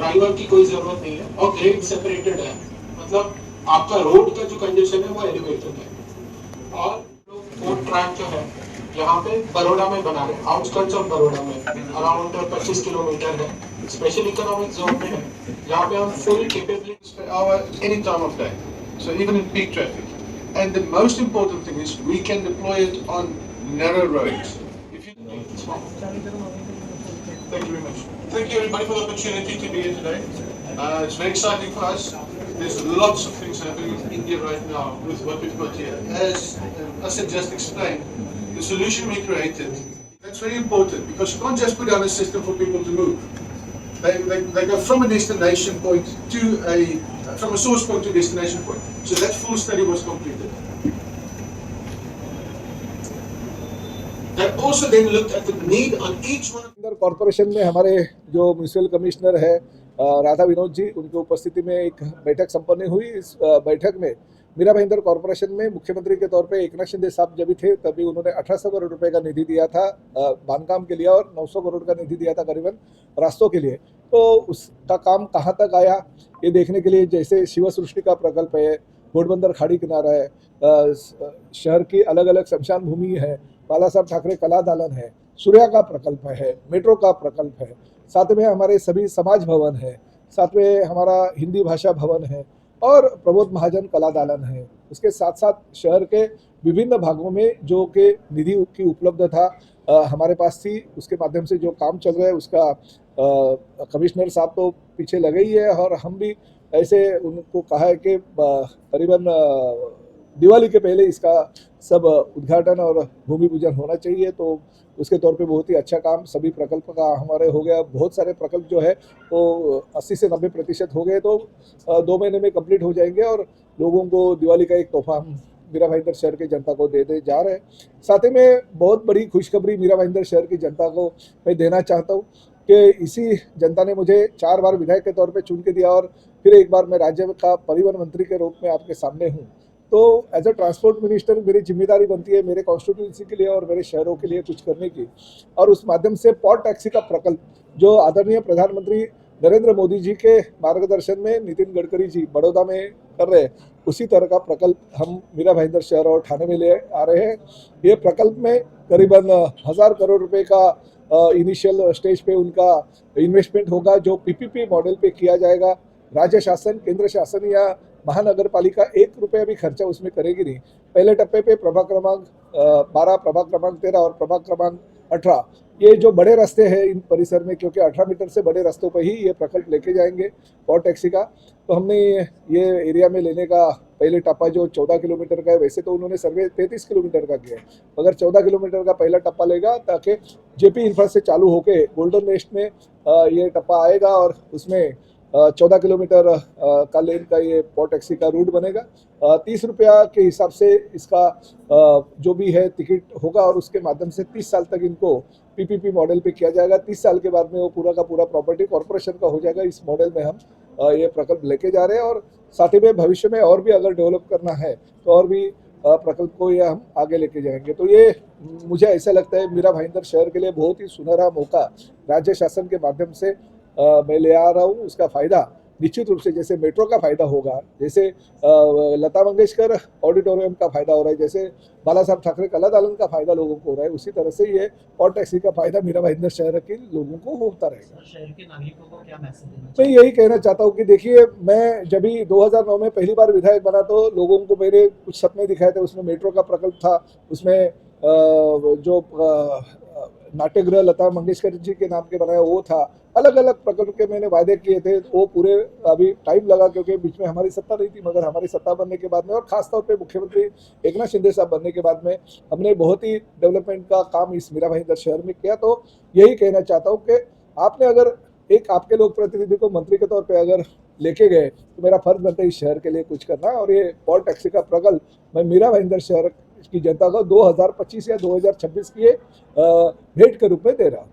Driver की कोई जरूरत नहीं है और ग्रेड सेपरेटेड है, मतलब आपका रोड का जो कंडीशन है वो एलिवेटेड है। और फोर्थ ट्रैक जो है यहाँ पे बड़ौदा में बना है, आउटस्कर्ट्स ऑफ बड़ौदा में, अराउंड 25 किलोमीटर है, स्पेशल इकोनॉमिक जोन में है, जहाँ पे हम full capability per hour any time of day, so even in peak traffic. And the most important thing is we can deploy it on narrow roads. If you Thank you very much. Thank you everybody for the opportunity to be here today. It's very exciting for us. There's lots of things happening in India right now with what we've got here. As Asad just explained, the solution we created, that's very important because you can't just put down a system for people to move. They go from a destination point to from a source point to destination point. So that full study was completed. That also then looked at the need on each one. Corporation में हमारे जो municipal commissioner है राधा विनोद जी, उनकी उपस्थिति में एक बैठक संपन्न हुई। इस बैठक में मीरा भाईंदर कॉर्पोरेशन में मुख्यमंत्री के तौर पे एकनाथ शिंदे साहब जब भी थे तभी उन्होंने 1800 करोड़ रुपए का निधि दिया था बांधकाम के लिए और 900 करोड़ का निधि दिया था करीबन रास्तों के लिए। तो उसका काम कहाँ तक आया ये देखने के लिए, जैसे शिव सृष्टि का प्रकल्प है, घोड़बंदर खाड़ी किनारा है, शहर की अलग अलग शमशान भूमि है, बाला साहब ठाकरे कला दालन है, सूर्या का प्रकल्प है, मेट्रो का प्रकल्प है, साथ में हमारे सभी समाज भवन है, साथ में हमारा हिंदी भाषा भवन है और प्रबोध महाजन कला दालन है। उसके साथ साथ शहर के विभिन्न भागों में जो कि निधि की उपलब्धता हमारे पास थी, उसके माध्यम से जो काम चल रहा है उसका कमिश्नर साहब तो पीछे लगे ही है और हम भी ऐसे उनको कहा है कि करीबन दिवाली के पहले इसका सब उद्घाटन और भूमि पूजन होना चाहिए। तो उसके तौर पे बहुत ही अच्छा काम सभी प्रकल्प का हमारे हो गया। बहुत सारे प्रकल्प जो है वो 80 से 90% हो गए, तो 2 महीने में कंप्लीट हो जाएंगे और लोगों को दिवाली का एक तोहफा हम मीरा भाईंदर शहर की जनता को दे जा रहे हैं। साथ ही में बहुत बड़ी खुशखबरी मीरा भाईंदर शहर की जनता को मैं देना चाहता हूँ कि इसी जनता ने मुझे 4 बार विधायक के तौर पे चुन के दिया और फिर एक बार मैं राज्य का परिवहन मंत्री के रूप में आपके सामने हूँ। तो एज अ ट्रांसपोर्ट मिनिस्टर मेरी जिम्मेदारी बनती है मेरे कॉन्स्टिट्यूंसी के लिए और मेरे शहरों के लिए कुछ करने की, और उस माध्यम से पॉट टैक्सी का प्रकल्प जो आदरणीय प्रधानमंत्री नरेंद्र मोदी जी के मार्गदर्शन में नितिन गडकरी जी बड़ौदा में कर रहे हैं, उसी तरह का प्रकल्प हम मीरा भाईंदर शहर और ठाणे में ले आ रहे हैं। ये प्रकल्प में करीबन 1000 करोड़ रुपए का इनिशियल स्टेज पे उनका इन्वेस्टमेंट होगा जो पीपीपी मॉडल पे किया जाएगा। राज्य शासन, केंद्र शासन या महानगर पालिका 1 रुपया भी खर्चा उसमें करेगी नहीं। पहले टप्पे पे प्रभाग क्रमांक 12, प्रभाग क्रमांक 13 और प्रभाग क्रमांक 18 ये जो बड़े रास्ते हैं इन परिसर में, क्योंकि 18 मीटर से बड़े रास्तों पर ही ये प्रकल्प लेके जाएंगे पॉट टैक्सी का। तो हमने ये एरिया में लेने का पहले टप्पा जो 14 किलोमीटर का है, वैसे तो उन्होंने सर्वे 33 किलोमीटर का किया है, मगर 14 किलोमीटर का पहला टप्पा लेगा ताकि जेपी इंफ्रा से चालू होके गोल्डन नेस्ट में ये टप्पा आएगा और उसमें 14 किलोमीटर का लेन का ये पॉट टैक्सी का रूट बनेगा। 30 रुपया के हिसाब से इसका जो भी है टिकट होगा और उसके माध्यम से 30 साल तक इनको पीपीपी मॉडल पे किया जाएगा। 30 साल के बाद में वो पूरा का पूरा प्रॉपर्टी कॉर्पोरेशन का हो जाएगा। इस मॉडल में हम ये प्रकल्प लेके जा रहे हैं और साथ ही में भविष्य में और भी अगर डेवलप करना है तो और भी प्रकल्प को ये हम आगे लेके जाएंगे। तो ये मुझे ऐसा लगता है मीरा भाईंदर शहर के लिए बहुत ही सुनहरा मौका राज्य शासन के माध्यम से मैं ले आ रहा हूँ। उसका फ़ायदा निश्चित रूप से जैसे मेट्रो का फ़ायदा होगा, जैसे लता मंगेशकर ऑडिटोरियम का फ़ायदा हो रहा है, जैसे बाला साहब ठाकरे कला दालन का फ़ायदा लोगों को हो रहा है, उसी तरह से ये पॉट टैक्सी का फ़ायदा मीरा भाईंदर शहर के लोगों को होता रहेगा। शहर के नागरिकों को क्या मैसेज देना? मैं यही कहना चाहता हूँ कि देखिए, मैं जब भी 2009 में पहली बार विधायक बना तो लोगों को मेरे कुछ सपने दिखाए थे। उसमें मेट्रो का प्रकल्प था, उसमें जो नाट्यगृह लता मंगेशकर जी के नाम के बनाया वो था, अलग अलग प्रकल्प के मैंने वायदे किए थे। वो पूरे अभी टाइम लगा क्योंकि बीच में हमारी सत्ता नहीं थी, मगर हमारी सत्ता बनने के बाद में और खासतौर पे मुख्यमंत्री एकनाथ शिंदे साहब बनने के बाद में हमने बहुत ही डेवलपमेंट का काम इस मीरा भाईंदर शहर में किया। तो यही कहना चाहता हूँ कि आपने अगर एक आपके लोक प्रतिनिधि को मंत्री के तौर पर अगर लेके गए तो मेरा फर्ज बनता है इस शहर के लिए कुछ करना। और ये पॉट टैक्सी का प्रकल्प मैं मीरा भाईंदर शहर की जनता को 2025 या 2026 की भेंट के रूप में दे रहा हूँ।